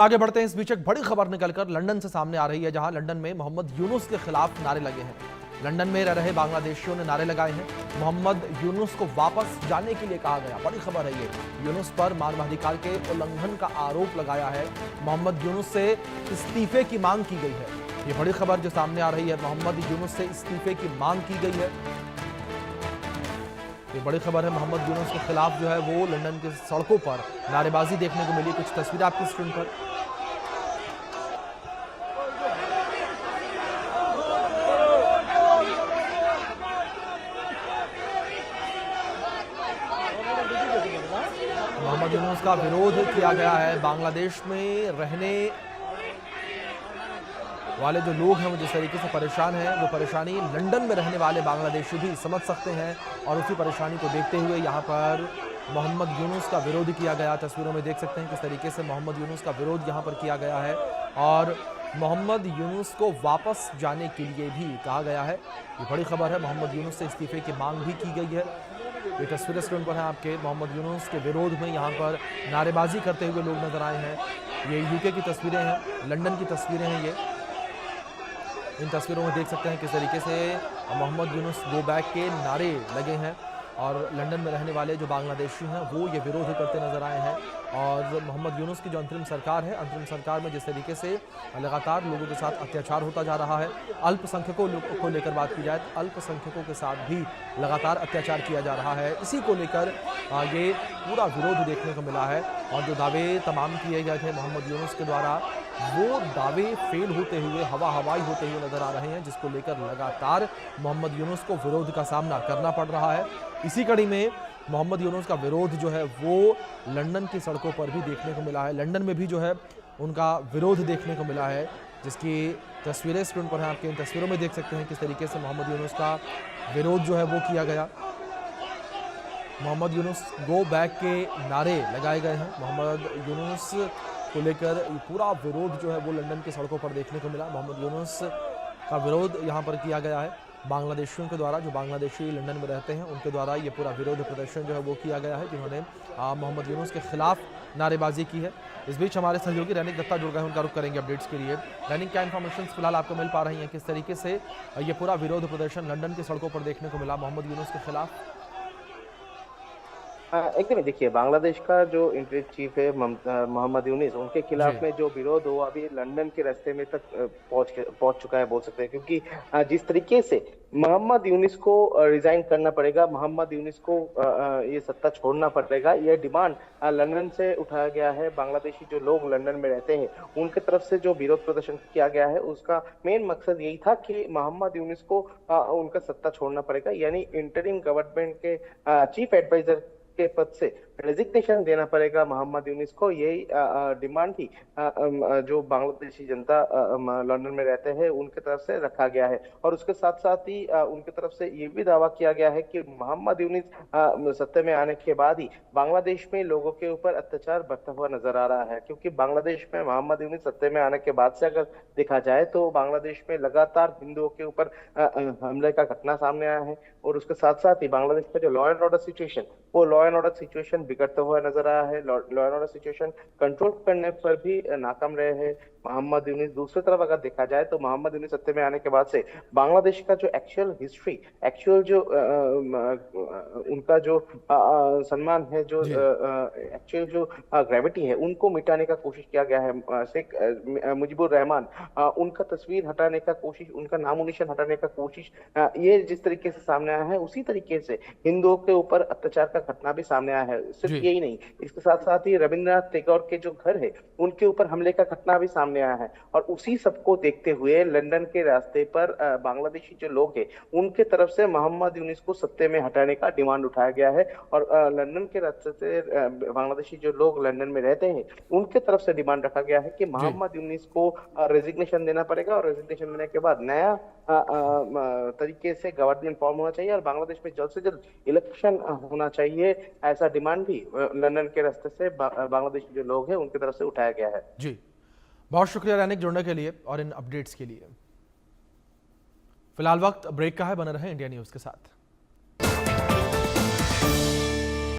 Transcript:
आगे बढ़ते हैं। इस बीच एक बड़ी खबर निकलकर लंदन से सामने आ रही है, जहां लंदन में मोहम्मद यूनुस के खिलाफ नारे लगे हैं। लंदन में रह रहे बांग्लादेशियों ने नारे लगाए हैं। मोहम्मद यूनुस को वापस जाने के लिए कहा गया। बड़ी खबर है ये। यूनुस पर मानवाधिकार के उल्लंघन का आरोप लगाया है। मोहम्मद यूनुस से इस्तीफे की मांग की गई है। ये बड़ी खबर जो सामने आ रही है, मोहम्मद यूनुस से इस्तीफे की मांग की गई है। ये बड़ी खबर है। मोहम्मद यूनुस के खिलाफ जो है वो लंदन की सड़कों पर नारेबाजी देखने को मिली। कुछ तस्वीरें आपकी स्क्रीन पर। मोहम्मद यूनुस का विरोध किया गया है। बांग्लादेश में रहने वाले जो लोग हैं वो जिस तरीके से परेशान हैं, वो परेशानी लंदन में रहने वाले बांग्लादेशी भी समझ सकते हैं। और उसी परेशानी को देखते हुए यहाँ पर मोहम्मद यूनुस का विरोध किया गया। तस्वीरों में देख सकते हैं किस तरीके से मोहम्मद यूनुस का विरोध यहाँ पर किया गया है। और मोहम्मद यूनुस को वापस जाने के लिए भी कहा गया है। ये बड़ी खबर है। मोहम्मद यूनुस से इस्तीफे की मांग भी की गई है। ये तस्वीरें स्क्रीन पर हैं आपके। मोहम्मद यूनुस के विरोध में यहाँ पर नारेबाजी करते हुए लोग नजर आए हैं। ये यूके की तस्वीरें हैं, लंदन की तस्वीरें हैं। ये इन तस्वीरों में देख सकते हैं किस तरीके से मोहम्मद यूनुस गो बैक के नारे लगे हैं। और लंदन में रहने वाले जो बांग्लादेशी हैं वो ये विरोध करते नजर आए हैं। और मोहम्मद यूनुस की जो अंतरिम सरकार है, अंतरिम सरकार में जिस तरीके से लगातार लोगों के साथ अत्याचार होता जा रहा है, अल्पसंख्यकों को लेकर बात की जाए तो अल्पसंख्यकों के साथ भी लगातार अत्याचार किया जा रहा है। इसी को लेकर ये पूरा विरोध देखने को मिला है। और जो दावे तमाम किए गए थे मोहम्मद यूनुस के द्वारा, वो दावे फेल होते हुए, हवाई होते हुए नजर आ रहे हैं, जिसको लेकर लगातार मोहम्मद यूनुस को विरोध का सामना करना पड़ रहा है। इसी कड़ी में मोहम्मद यूनुस का विरोध जो है वो लंदन की सड़कों पर भी देखने को मिला है। लंदन में भी जो है उनका विरोध देखने को मिला है, जिसकी तस्वीरें स्क्रीन पर हैं आपके। इन तस्वीरों में देख सकते हैं किस तरीके से मोहम्मद यूनुस का विरोध जो है वो किया गया। मोहम्मद यूनुस गो बैक के नारे लगाए गए हैं। मोहम्मद यूनुस को लेकर पूरा विरोध जो है वो लंदन की सड़कों पर देखने को मिला। मोहम्मद यूनुस का विरोध यहाँ पर किया गया है बांग्लादेशियों के द्वारा। जो बांग्लादेशी लंदन में रहते हैं उनके द्वारा ये पूरा विरोध प्रदर्शन जो है वो किया गया है, जिन्होंने मोहम्मद यूनुस के खिलाफ नारेबाजी की है। इस बीच हमारे सहयोगी रैनिक दत्ता जुड़ गए हैं, उनका रुख करेंगे अपडेट्स के लिए। रैनिक, क्या इन्फॉर्मेशन फिलहाल आपको मिल पा रही हैं? किस तरीके से ये पूरा विरोध प्रदर्शन लंदन की सड़कों पर देखने को मिला मोहम्मद यूनुस के खिलाफ? एकदम देखिए, बांग्लादेश का जो इंटरिम चीफ है मोहम्मद यूनुस, उनके जी। खिलाफ में जो विरोध हुआ अभी लंदन के रास्ते में तक पहुंच चुका है बोल सकते हैं। क्योंकि जिस तरीके से मोहम्मद यूनुस को रिजाइन करना पड़ेगा, मोहम्मद यूनुस को ये सत्ता छोड़ना पड़ेगा, यह डिमांड लंदन से उठाया गया है। बांग्लादेशी जो लोग लंदन में रहते हैं उनके तरफ से जो विरोध प्रदर्शन किया गया है, उसका मेन मकसद यही था कि मोहम्मद यूनुस को उनका सत्ता छोड़ना पड़ेगा, यानी इंटरिम गवर्नमेंट के चीफ एडवाइजर के पद से रेजिग्नेशन देना पड़ेगा मोहम्मद यूनुस को। यही डिमांड थी जो बांग्लादेशी जनता लंदन में रहते हैं उनके तरफ से रखा गया है। और उसके साथ साथ ही उनके तरफ से ये भी दावा किया गया है कि मोहम्मद यूनुस सत्ता में आने के बाद ही बांग्लादेश में लोगों के ऊपर अत्याचार बढ़ता हुआ नजर आ रहा है। क्योंकि बांग्लादेश में मोहम्मद यूनुस सत्ता में आने के बाद से अगर देखा जाए तो बांग्लादेश में लगातार हिंदुओं के ऊपर हमले का घटना सामने आया है। और उसके साथ साथ ही बांग्लादेश का जो लॉ एंड ऑर्डर सिचुएशन, वो लॉ एंड ऑर्डर सिचुएशन बिगड़ता हुआ नजर आया है। Law and order situation control करने पर भी नाकाम रहे हैं मोहम्मद यूनुस। दूसरी तरफ अगर देखा जाए तो मोहम्मद यूनुस सत्ता में आने के बाद से बांग्लादेश का जो एक्चुअल हिस्ट्री, एक्चुअल जो उनका जो सम्मान है, जो एक्चुअल जो ग्रेविटी है, उनको मिटाने का कोशिश किया गया है। शेख मुजीबुर रहमान, उनका तस्वीर हटाने का कोशिश, उनका नामो निशान हटाने का कोशिश, ये जिस तरीके से सामने आया है, उसी तरीके से हिंदुओं के ऊपर अत्याचार का घटना भी सामने आया है। सिर्फ जी। यही नहीं, इसके साथ साथ ही रविंद्रनाथ टैगोर के जो घर है उनके ऊपर हमले का घटना भी सामने आया है। और उसी सबको देखते हुए लंदन के रास्ते पर बांग्लादेशी जो लोग हैं उनके तरफ से मोहम्मद यूनुस को सत्ते में हटाने का डिमांड उठाया गया है। और लंदन के रास्ते से बांग्लादेशी जो लोग लंदन में रहते हैं उनके तरफ से डिमांड रखा गया है कि मोहम्मद यूनुस को रेजिग्नेशन देना पड़ेगा। और रेजिग्नेशन देने के बाद नया तरीके से गवर्नमेंट फॉर्म होना चाहिए और बांग्लादेश में जल्द से जल्द इलेक्शन होना चाहिए। ऐसा डिमांड भी लंदन के रास्ते से बांग्लादेशी जो लोग हैं उनकी तरफ से उठाया गया है। जी, बहुत शुक्रिया रैनिक जुड़ने के लिए और इन अपडेट्स के लिए। फिलहाल वक्त ब्रेक का है, बने रहे इंडिया न्यूज के साथ।